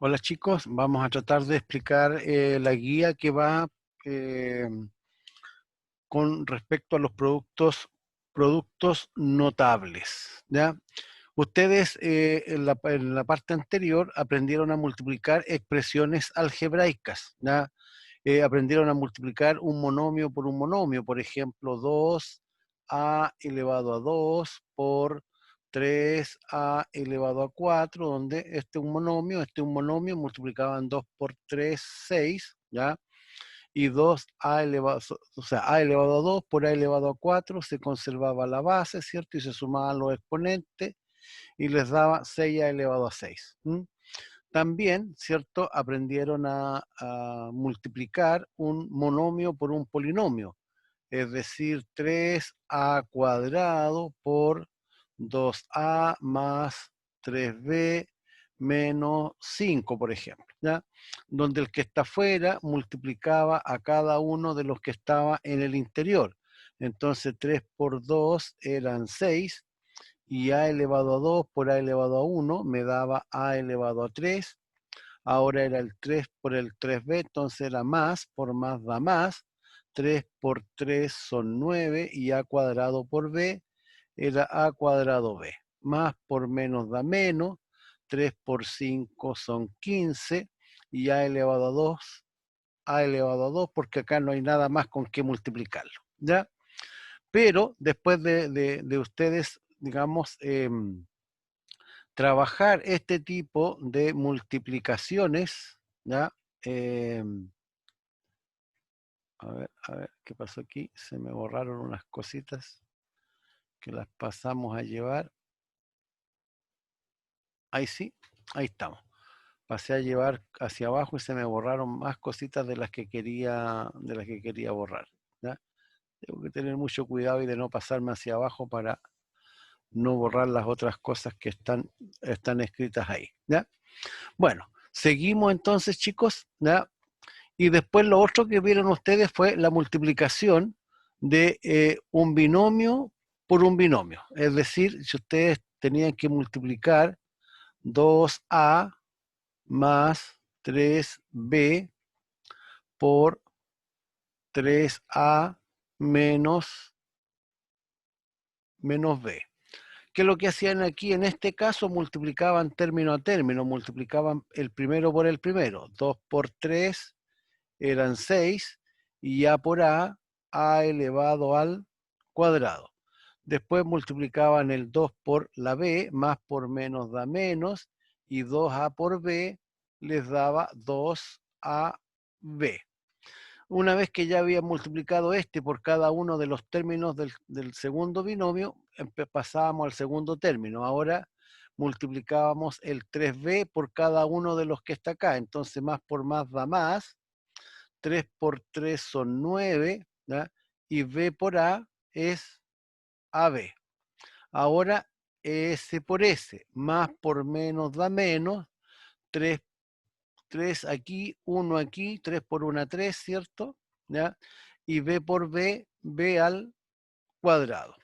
Hola chicos, vamos a tratar de explicar la guía que va eh, con respecto a los productos notables, ¿ya? Ustedes en la parte anterior aprendieron a multiplicar expresiones algebraicas, ¿ya? Aprendieron a multiplicar un monomio por un monomio, por ejemplo, 2a elevado a 2 por 3a elevado a 4, donde este un monomio, multiplicaban 2 por 3, 6, ¿ya? Y 2a elevado, o sea, a elevado a 2 por a elevado a 4, se conservaba la base, ¿cierto? Y se sumaban los exponentes y les daba 6a elevado a 6. También, ¿cierto? Aprendieron a multiplicar un monomio por un polinomio, es decir, 3a cuadrado por 2a más 3b menos 5, por ejemplo, ¿ya? Donde el que está afuera multiplicaba a cada uno de los que estaba en el interior. Entonces 3 por 2 eran 6 y a elevado a 2 por a elevado a 1 me daba a elevado a 3. Ahora era el 3 por el 3b, entonces era más por más da más. 3 por 3 son 9 y a cuadrado por b era a cuadrado b. Más por menos da menos. 3 por 5 son 15 y a elevado a 2, a elevado a 2, porque acá no hay nada más con qué multiplicarlo, ¿ya? Pero después de ustedes, digamos, trabajar este tipo de multiplicaciones, ¿ya? Eh, a ver, ¿qué pasó aquí? Se me borraron unas cositas que las pasamos a llevar. Ahí sí, ahí estamos. Pasé a llevar hacia abajo y se me borraron más cositas de las que quería borrar, ¿ya? Tengo que tener mucho cuidado y de no pasarme hacia abajo para no borrar las otras cosas que están escritas ahí, ¿ya? Bueno, seguimos entonces, chicos, ¿ya? Y después lo otro que vieron ustedes fue la multiplicación de un binomio por un binomio. Es decir, si ustedes tenían que multiplicar 2a más 3b por 3a menos b. ¿Qué es lo que hacían aquí? En este caso multiplicaban término a término, multiplicaban el primero por el primero. 2 por 3 eran 6 y a por a elevado al cuadrado. Después multiplicaban el 2 por la b, más por menos da menos, y 2a por b les daba 2ab. Una vez que ya habían multiplicado este por cada uno de los términos del segundo binomio, pasábamos al segundo término. Ahora multiplicábamos el 3b por cada uno de los que está acá. Entonces más por más da más. 3 por 3 son 9, ¿ya? Y b por a es ab. Ahora s por s, más por menos da menos. 3 3 aquí, 1 aquí, 3 por 1, 3, ¿cierto? ¿Ya? Y b por b, b al cuadrado.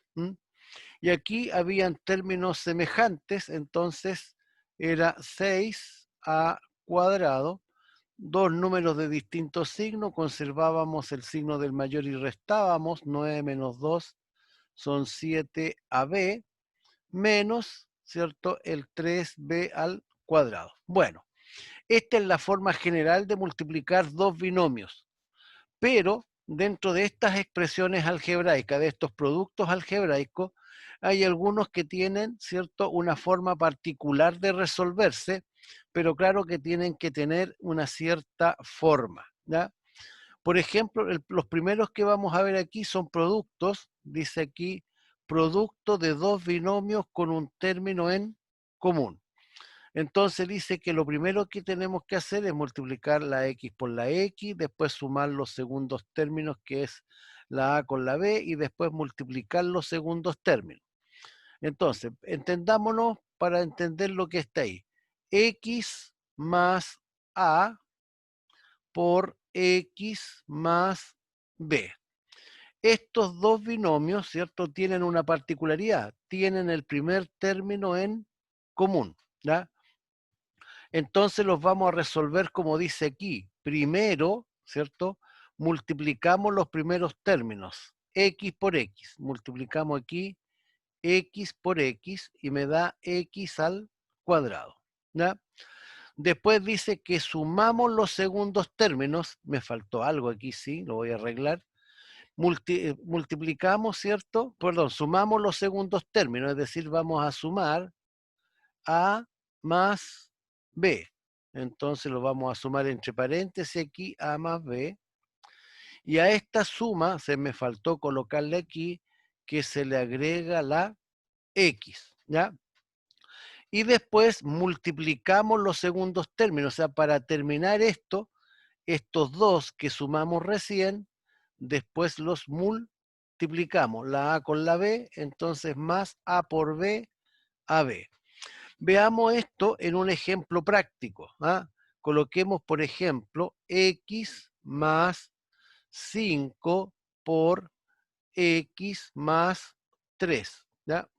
Y aquí habían términos semejantes, entonces era 6a cuadrado, dos números de distintos signos, conservábamos el signo del mayor y restábamos, 9 menos 2 son 7ab, menos, ¿cierto?, el 3b al cuadrado. Bueno, esta es la forma general de multiplicar dos binomios, pero dentro de estas expresiones algebraicas, de estos productos algebraicos, hay algunos que tienen, ¿cierto?, una forma particular de resolverse, pero claro que tienen que tener una cierta forma, ¿ya? Por ejemplo, los primeros que vamos a ver aquí son productos, dice aquí, producto de dos binomios con un término en común. Entonces dice que lo primero que tenemos que hacer es multiplicar la x por la x, después sumar los segundos términos, que es la a con la b, y después multiplicar los segundos términos. Entonces, entendámonos para entender lo que está ahí. X más a por x más b. Estos dos binomios, ¿cierto?, tienen una particularidad. Tienen el primer término en común, ¿ya? Entonces los vamos a resolver como dice aquí. Primero, ¿cierto? Multiplicamos los primeros términos. X por X. Multiplicamos aquí X por X y me da X al cuadrado. ¿Ya? Después dice que sumamos los segundos términos. Me faltó algo aquí, sí, lo voy a arreglar. Multiplicamos, ¿cierto? Perdón, sumamos los segundos términos, es decir, vamos a sumar A más B. Entonces lo vamos a sumar entre paréntesis aquí, A más B. Y a esta suma, se me faltó colocarle aquí, que se le agrega la X, ¿ya? Y después multiplicamos los segundos términos, o sea, para terminar esto, estos dos que sumamos recién, después los multiplicamos, la A con la B, entonces más A por B, AB. Veamos esto en un ejemplo práctico. ¿Ah? Coloquemos, por ejemplo, X más 5 por X más 3. ¿Ya?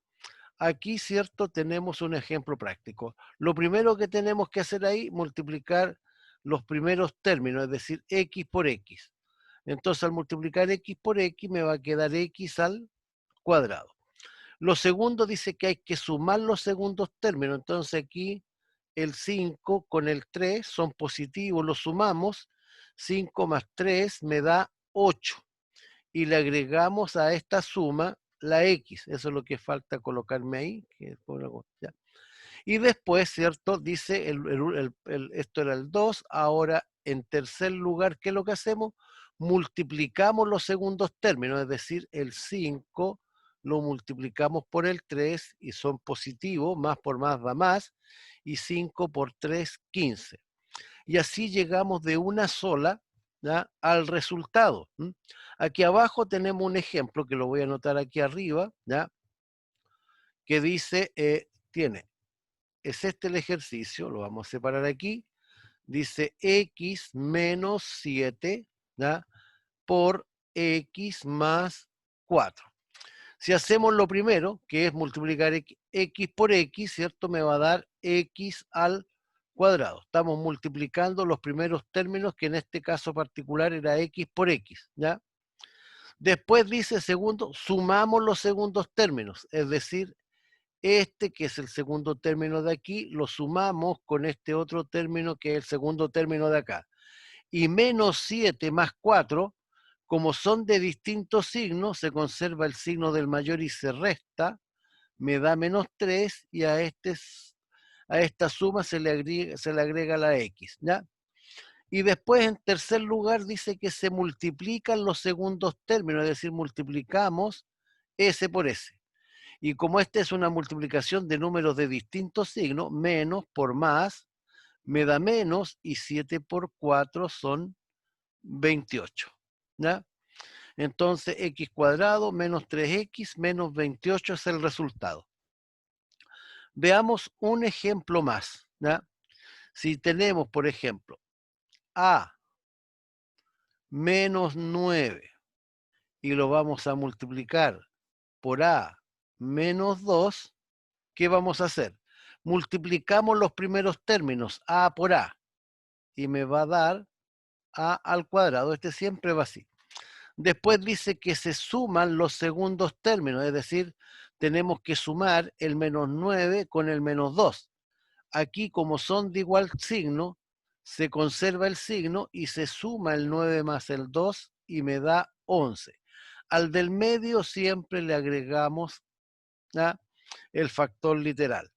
Aquí, ¿cierto? Tenemos un ejemplo práctico. Lo primero que tenemos que hacer ahí, multiplicar los primeros términos, es decir, X por X. Entonces, al multiplicar X por X, me va a quedar X al cuadrado. Lo segundo dice que hay que sumar los segundos términos. Entonces, aquí el 5 con el 3 son positivos, los sumamos. 5 más 3 me da 8 y le agregamos a esta suma la X. Eso es lo que falta colocarme ahí. Y después, ¿cierto? Dice, esto era el 2, ahora en tercer lugar, ¿qué es lo que hacemos? Multiplicamos los segundos términos, es decir, el 5 lo multiplicamos por el 3 y son positivos, más por más da más, y 5 por 3, 15. Y así llegamos de una sola, ¿ya?, al resultado. Aquí abajo tenemos un ejemplo que lo voy a anotar aquí arriba, ¿ya?, que dice, es este el ejercicio, lo vamos a separar aquí, dice X menos 7, ¿ya?, por X más 4. Si hacemos lo primero, que es multiplicar X por X, ¿cierto? Me va a dar X al cuadrado. Estamos multiplicando los primeros términos, que en este caso particular era X por X, ¿ya? Después dice segundo, sumamos los segundos términos, es decir, este que es el segundo término de aquí, lo sumamos con este otro término que es el segundo término de acá. Y menos 7 más 4, como son de distintos signos, se conserva el signo del mayor y se resta, me da menos 3 y a esta suma se le agrega la X, ¿ya? Y después, en tercer lugar, dice que se multiplican los segundos términos, es decir, multiplicamos S por S. Y como esta es una multiplicación de números de distintos signos, menos por más, me da menos, y 7 por 4 son 28. ¿Ya? Entonces, x cuadrado menos 3x menos 28 es el resultado. Veamos un ejemplo más. ¿Ya? Si tenemos, por ejemplo, a menos 9 y lo vamos a multiplicar por a menos 2, ¿qué vamos a hacer? Multiplicamos los primeros términos, a por a, y me va a dar a al cuadrado. Este siempre va así. Después dice que se suman los segundos términos, es decir, tenemos que sumar el menos 9 con el menos 2. Aquí, como son de igual signo, se conserva el signo y se suma el 9 más el 2 y me da 11. Al del medio siempre le agregamos, ¿ya?, el factor literal.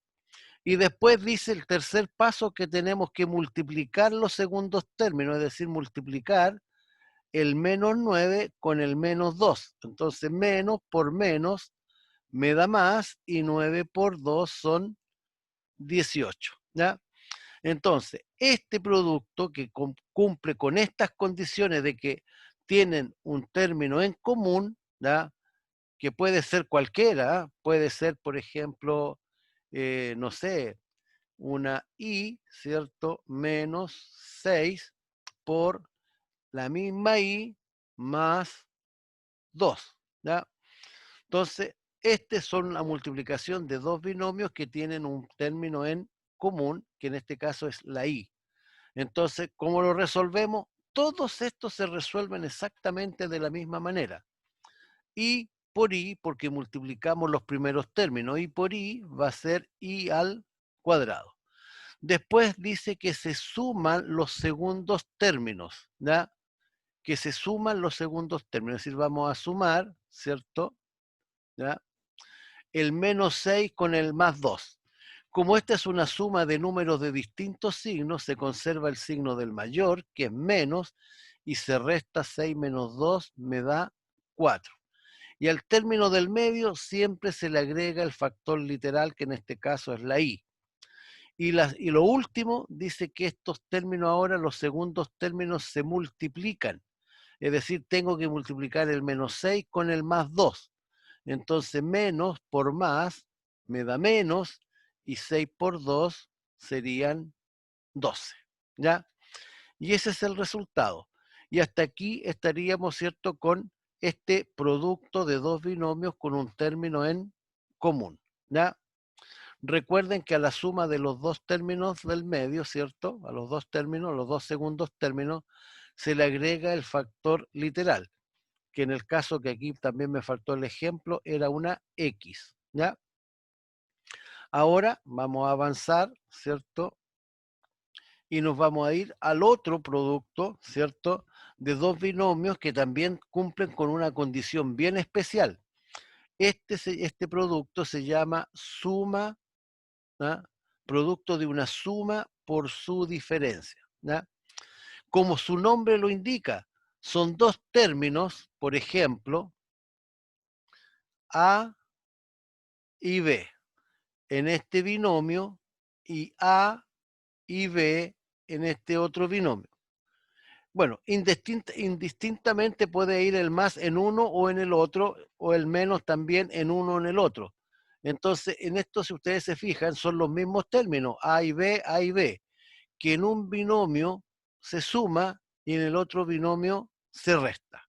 Y después dice el tercer paso que tenemos que multiplicar los segundos términos, es decir, multiplicar el menos 9 con el menos 2. Entonces, menos por menos me da más y 9 por 2 son 18. ¿Ya? Entonces, este producto que cumple con estas condiciones de que tienen un término en común, ¿ya?, que puede ser cualquiera, puede ser, por ejemplo, no sé, una y, ¿cierto?, menos 6 por la misma y más 2, ¿ya? Entonces, son la multiplicación de dos binomios que tienen un término en común, que en este caso es la I. Entonces, ¿cómo lo resolvemos? Todos estos se resuelven exactamente de la misma manera. I por I, porque multiplicamos los primeros términos. I por I va a ser I al cuadrado. Después dice que se suman los segundos términos, ¿ya? Que se suman los segundos términos. Es decir, vamos a sumar, ¿cierto? ¿Ya? El menos 6 con el más 2. Como esta es una suma de números de distintos signos, se conserva el signo del mayor, que es menos, y se resta 6 menos 2, me da 4. Y al término del medio siempre se le agrega el factor literal, que en este caso es la I. Y lo último dice que estos términos ahora, los segundos términos, se multiplican. Es decir, tengo que multiplicar el menos 6 con el más 2. Entonces, menos por más me da menos, y 6 por 2 serían 12. ¿Ya? Y ese es el resultado. Y hasta aquí estaríamos, ¿cierto?, con este producto de dos binomios con un término en común. ¿Ya? Recuerden que a la suma de los dos términos del medio, ¿cierto?, a los dos términos, los dos segundos términos, se le agrega el factor literal, que en el caso que aquí también me faltó el ejemplo, era una X. ¿Ya? Ahora vamos a avanzar, ¿cierto? Y nos vamos a ir al otro producto, ¿cierto?, de dos binomios que también cumplen con una condición bien especial. Este producto se llama suma, ¿ya?, producto de una suma por su diferencia. ¿Ya? Como su nombre lo indica, son dos términos, por ejemplo, A y B en este binomio y A y B en este otro binomio. Bueno, indistintamente puede ir el más en uno o en el otro, o el menos también en uno o en el otro. Entonces, en esto, si ustedes se fijan, son los mismos términos, A y B, que en un binomio se suma y en el otro binomio se resta.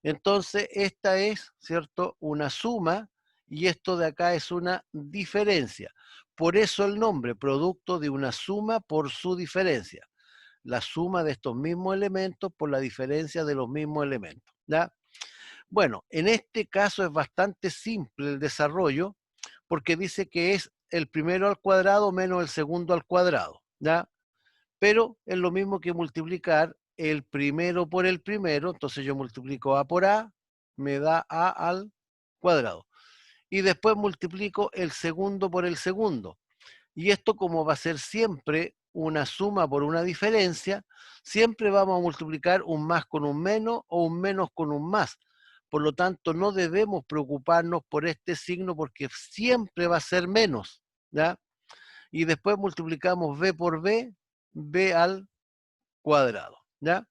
Entonces, esta es, ¿cierto?, una suma, y esto de acá es una diferencia. Por eso el nombre, producto de una suma por su diferencia. La suma de estos mismos elementos por la diferencia de los mismos elementos. ¿Ya? Bueno, en este caso es bastante simple el desarrollo, porque dice que es el primero al cuadrado menos el segundo al cuadrado. ¿Ya? Pero es lo mismo que multiplicar el primero por el primero. Entonces yo multiplico A por A, me da A al cuadrado. Y después multiplico el segundo por el segundo. Y esto, como va a ser siempre una suma por una diferencia, siempre vamos a multiplicar un más con un menos o un menos con un más. Por lo tanto, no debemos preocuparnos por este signo, porque siempre va a ser menos. ¿Ya? Y después multiplicamos B por B, B al cuadrado. ¿Ya?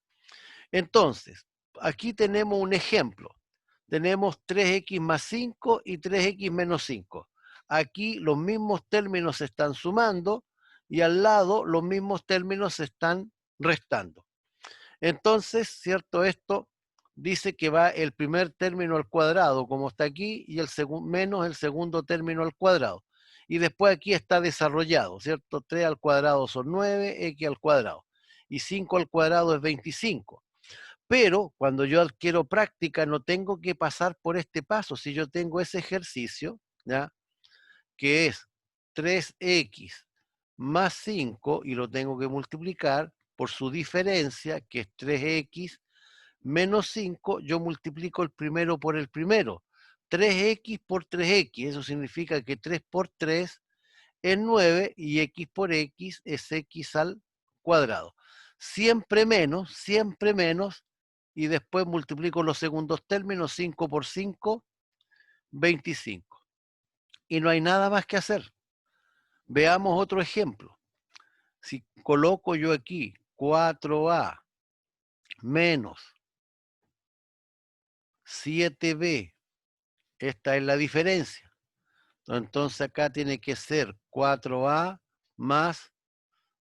Entonces, aquí tenemos un ejemplo. Tenemos 3x más 5 y 3x menos 5. Aquí los mismos términos se están sumando y al lado los mismos términos se están restando. Entonces, ¿cierto? Esto dice que va el primer término al cuadrado, como está aquí, y el menos el segundo término al cuadrado. Y después aquí está desarrollado, ¿cierto? 3 al cuadrado son 9, x al cuadrado. Y 5 al cuadrado es 25. Pero cuando yo adquiero práctica no tengo que pasar por este paso. Si yo tengo ese ejercicio, ¿ya?, que es 3x más 5, y lo tengo que multiplicar por su diferencia, que es 3x menos 5, yo multiplico el primero por el primero. 3x por 3x, eso significa que 3 por 3 es 9, y x por x es x al cuadrado. Siempre menos, y después multiplico los segundos términos, 5 por 5, 25. Y no hay nada más que hacer. Veamos otro ejemplo. Si coloco yo aquí 4a menos 7b, esta es la diferencia. Entonces acá tiene que ser 4a más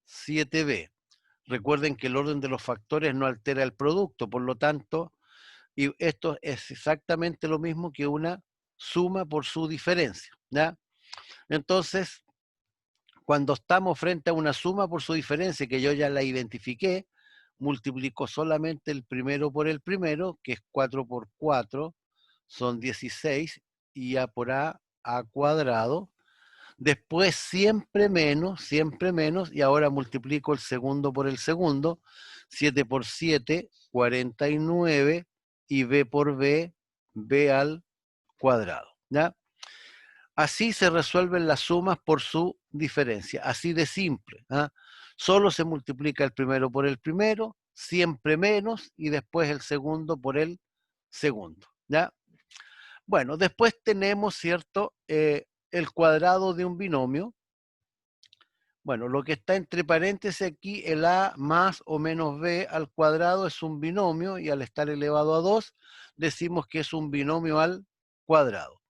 7b. Recuerden que el orden de los factores no altera el producto, por lo tanto, y esto es exactamente lo mismo que una suma por su diferencia. ¿Ya? Entonces, Cuando estamos frente a una suma por su diferencia, que yo ya la identifiqué, multiplico solamente el primero por el primero, que es 4 por 4, son 16, y A por A cuadrado. Después siempre menos, y ahora multiplico el segundo por el segundo, 7 por 7, 49, y B por B, B al cuadrado. ¿Ya? Así se resuelven las sumas por su diferencia, así de simple. ¿Ah? Solo se multiplica el primero por el primero, siempre menos, y después el segundo por el segundo. ¿Ya? Bueno, después tenemos, ¿cierto?, el cuadrado de un binomio. Bueno, lo que está entre paréntesis aquí, el a más o menos b al cuadrado es un binomio, y al estar elevado a 2, decimos que es un binomio al cuadrado.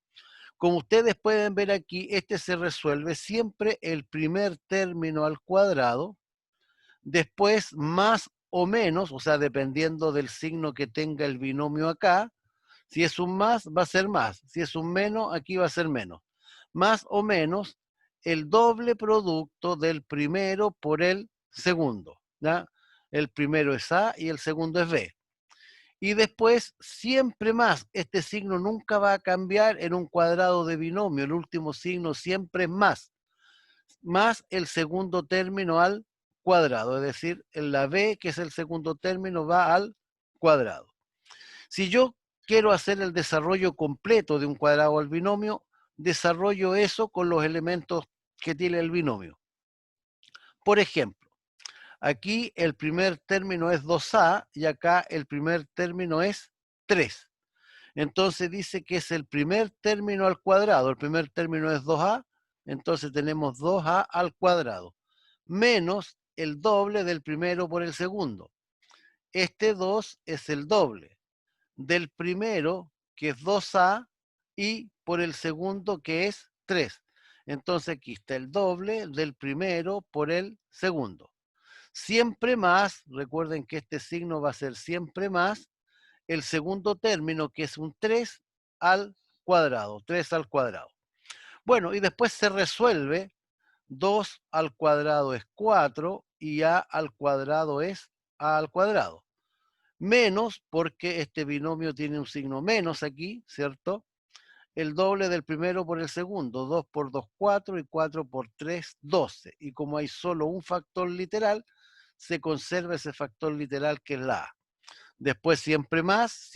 Como ustedes pueden ver aquí, este se resuelve siempre el primer término al cuadrado, después más o menos, o sea, dependiendo del signo que tenga el binomio acá. Si es un más, va a ser más. Si es un menos, aquí va a ser menos. Más o menos el doble producto del primero por el segundo. ¿Ya? El primero es A y el segundo es B. Y después, siempre más, este signo nunca va a cambiar en un cuadrado de binomio. El último signo siempre es más el segundo término al cuadrado. Es decir, la B, que es el segundo término, va al cuadrado. Si yo quiero hacer el desarrollo completo de un cuadrado al binomio, desarrollo eso con los elementos que tiene el binomio. Por ejemplo, aquí el primer término es 2a y acá el primer término es 3. Entonces dice que es el primer término al cuadrado. El primer término es 2a, entonces tenemos 2a al cuadrado, menos el doble del primero por el segundo. Este 2 es el doble del primero, que es 2a, y por el segundo, que es 3. Entonces aquí está el doble del primero por el segundo. Siempre más, recuerden que este signo va a ser siempre más, el segundo término, que es un 3 al cuadrado, 3 al cuadrado. Bueno, y después se resuelve, 2 al cuadrado es 4 y a al cuadrado es a al cuadrado. Menos, porque este binomio tiene un signo menos aquí, ¿cierto? El doble del primero por el segundo, 2 por 2, 4, y 4 por 3, 12. Y como hay solo un factor literal, se conserva ese factor literal que es la a. Después siempre más,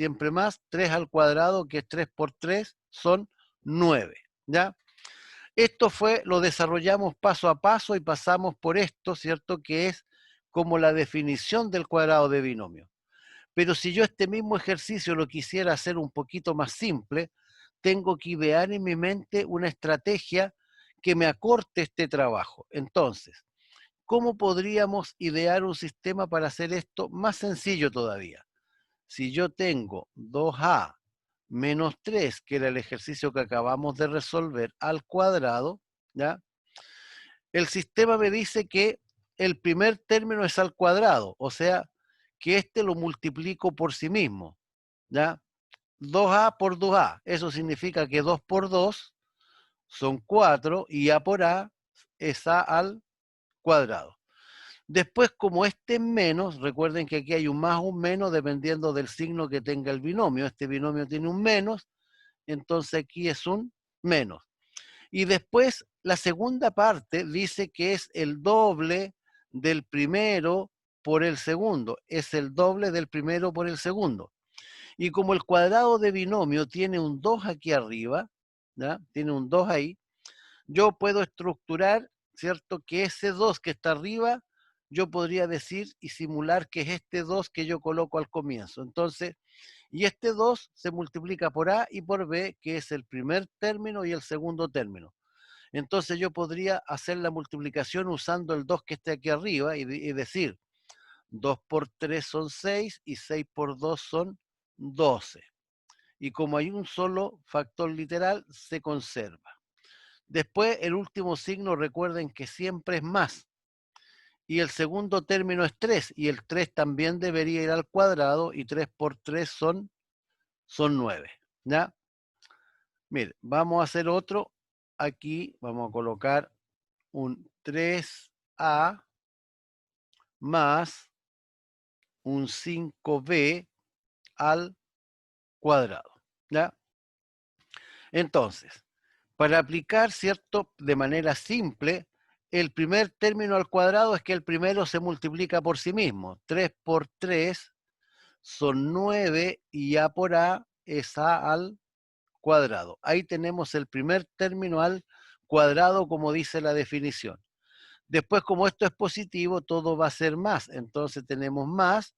3 al cuadrado, que es 3 por 3, son 9. ¿Ya? Esto lo desarrollamos paso a paso y pasamos por esto, ¿cierto? Que es como la definición del cuadrado de binomio. Pero si yo este mismo ejercicio lo quisiera hacer un poquito más simple, tengo que idear en mi mente una estrategia que me acorte este trabajo. Entonces, ¿cómo podríamos idear un sistema para hacer esto más sencillo todavía? Si yo tengo 2a menos 3, que era el ejercicio que acabamos de resolver, al cuadrado, ¿ya? El sistema me dice que el primer término es al cuadrado, o sea, que este lo multiplico por sí mismo, ¿ya? 2a por 2a, eso significa que 2 por 2 son 4 y a por a es a al cuadrado. Después, como este es menos, recuerden que aquí hay un más o un menos dependiendo del signo que tenga el binomio. Este binomio tiene un menos, entonces aquí es un menos. Y después, la segunda parte dice que es el doble del primero por el segundo. Es el doble del primero por el segundo. Y como el cuadrado de binomio tiene un 2 aquí arriba, ¿ya? Tiene un 2 ahí, yo puedo estructurar, ¿cierto? Que ese 2 que está arriba, yo podría decir y simular que es este 2 que yo coloco al comienzo. Entonces, y este 2 se multiplica por A y por B, que es el primer término y el segundo término. Entonces yo podría hacer la multiplicación usando el 2 que está aquí arriba y decir, 2 por 3 son 6 y 6 por 2 son 12. Y como hay un solo factor literal, se conserva. Después, el último signo, recuerden que siempre es más. Y el segundo término es 3, y el 3 también debería ir al cuadrado, y 3 por 3 son 9. ¿Ya? Mire, vamos a hacer otro. Aquí vamos a colocar un 3A más un 5B al cuadrado. ¿Ya? Entonces, para aplicar, ¿cierto? De manera simple, el primer término al cuadrado es que el primero se multiplica por sí mismo. 3 por 3 son 9 y A por A es A al cuadrado. Ahí tenemos el primer término al cuadrado, como dice la definición. Después, como esto es positivo, todo va a ser más. Entonces tenemos más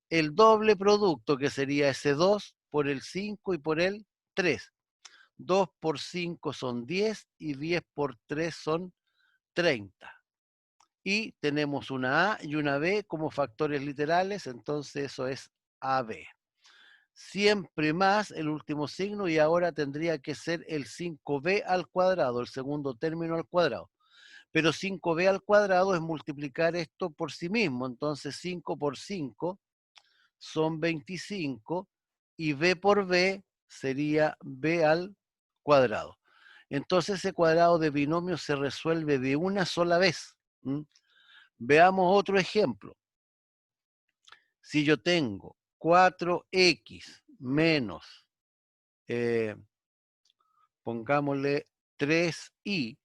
el doble producto, que sería ese 2 por el 5 y por el 3. 2 por 5 son 10 y 10 por 3 son 30. Y tenemos una A y una B como factores literales, entonces eso es AB. Siempre más el último signo y ahora tendría que ser el 5B al cuadrado, el segundo término al cuadrado. Pero 5B al cuadrado es multiplicar esto por sí mismo, entonces 5 por 5 son 25 y B por B sería B al cuadrado. Entonces ese cuadrado de binomio se resuelve de una sola vez. Veamos otro ejemplo. Si yo tengo 4x menos, pongámosle 3y,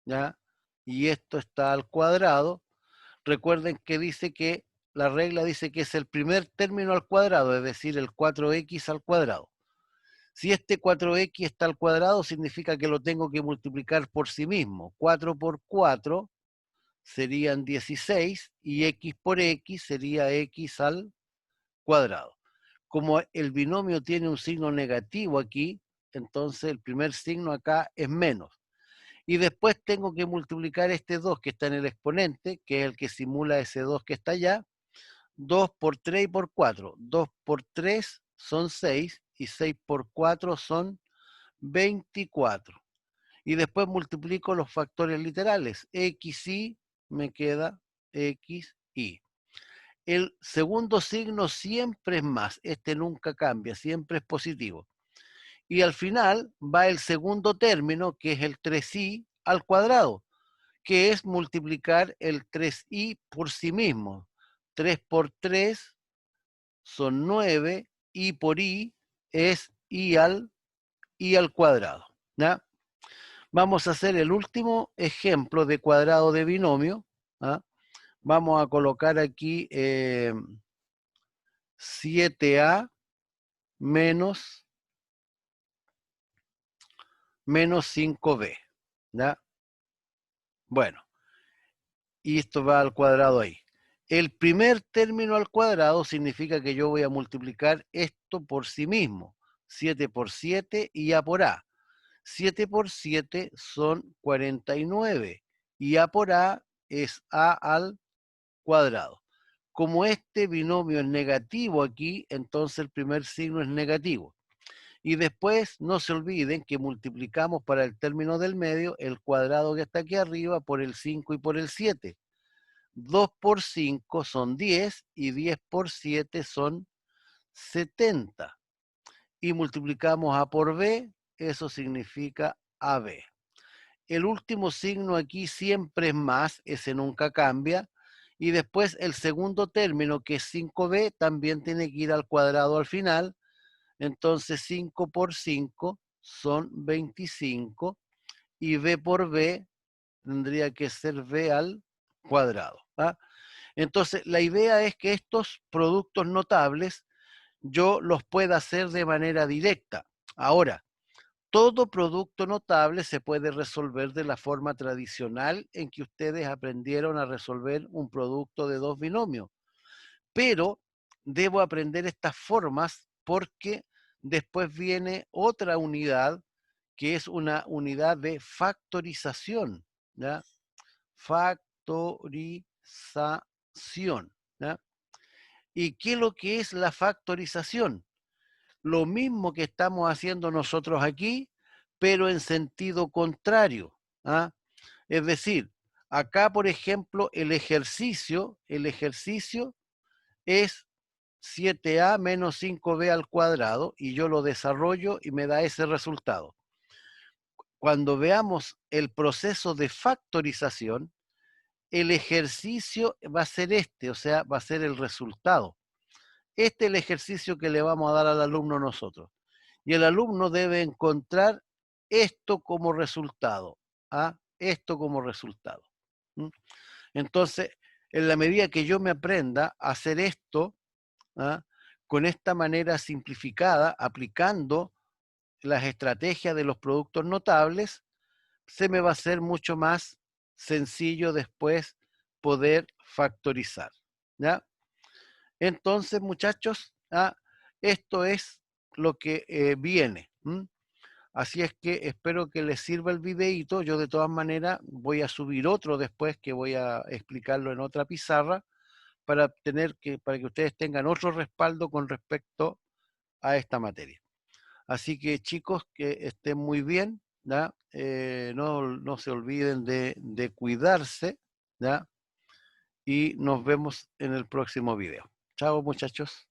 ¿ya? Y esto está al cuadrado, recuerden que dice que la regla dice que es el primer término al cuadrado, es decir, el 4x al cuadrado. Si este 4x está al cuadrado, significa que lo tengo que multiplicar por sí mismo. 4 por 4 serían 16 y x por x sería x al cuadrado. Como el binomio tiene un signo negativo aquí, entonces el primer signo acá es menos. Y después tengo que multiplicar este 2 que está en el exponente, que es el que simula ese 2 que está allá. 2 por 3 y por 4. 2 por 3 son 6 y 6 por 4 son 24. Y después multiplico los factores literales. XY me queda XY. El segundo signo siempre es más. Este nunca cambia, siempre es positivo. Y al final va el segundo término, que es el 3y al cuadrado, que es multiplicar el 3y por sí mismo. 3 por 3 son 9, y por y es y al cuadrado. ¿Ya? Vamos a hacer el último ejemplo de cuadrado de binomio. ¿Ah? Vamos a colocar aquí 7a menos 5b. ¿Ya? Bueno, y esto va al cuadrado ahí. El primer término al cuadrado significa que yo voy a multiplicar esto por sí mismo. 7 por 7 y a por a. 7 por 7 son 49 y a por a es a al cuadrado. Como este binomio es negativo aquí, entonces el primer signo es negativo. Y después no se olviden que multiplicamos para el término del medio el cuadrado que está aquí arriba por el 5 y por el 7. 2 por 5 son 10 y 10 por 7 son 70. Y multiplicamos A por B, eso significa AB. El último signo aquí siempre es más, ese nunca cambia. Y después el segundo término, que es 5b, también tiene que ir al cuadrado al final. Entonces 5 por 5 son 25 y b por b tendría que ser b al cuadrado. ¿Ah? Entonces la idea es que estos productos notables yo los pueda hacer de manera directa. Ahora, todo producto notable se puede resolver de la forma tradicional en que ustedes aprendieron a resolver un producto de dos binomios. Pero debo aprender estas formas porque después viene otra unidad que es una unidad de factorización. ¿Ya? Factorización. ¿Ya? ¿Y qué es lo que es la factorización? Lo mismo que estamos haciendo nosotros aquí, pero en sentido contrario. ¿Ah? Es decir, acá, por ejemplo, el ejercicio es 7a menos 5b al cuadrado y yo lo desarrollo y me da ese resultado. cuando veamos el proceso de factorización, el ejercicio va a ser este, o sea, va a ser el resultado. Este es el ejercicio que le vamos a dar al alumno nosotros. Y el alumno debe encontrar esto como resultado. ¿Ah? Esto como resultado. ¿Mm? Entonces, en la medida que yo me aprenda a hacer esto, ¿ah? Con esta manera simplificada, aplicando las estrategias de los productos notables, se me va a hacer mucho más sencillo después poder factorizar. ¿Ya? Entonces, muchachos, esto es lo que viene. ¿M? Así es que espero que les sirva el videíto. Yo de todas maneras voy a subir otro después que voy a explicarlo en otra pizarra para que ustedes tengan otro respaldo con respecto a esta materia. Así que chicos, que estén muy bien, ¿ya? No se olviden de cuidarse, ¿ya? Y nos vemos en el próximo video. Chao, muchachos.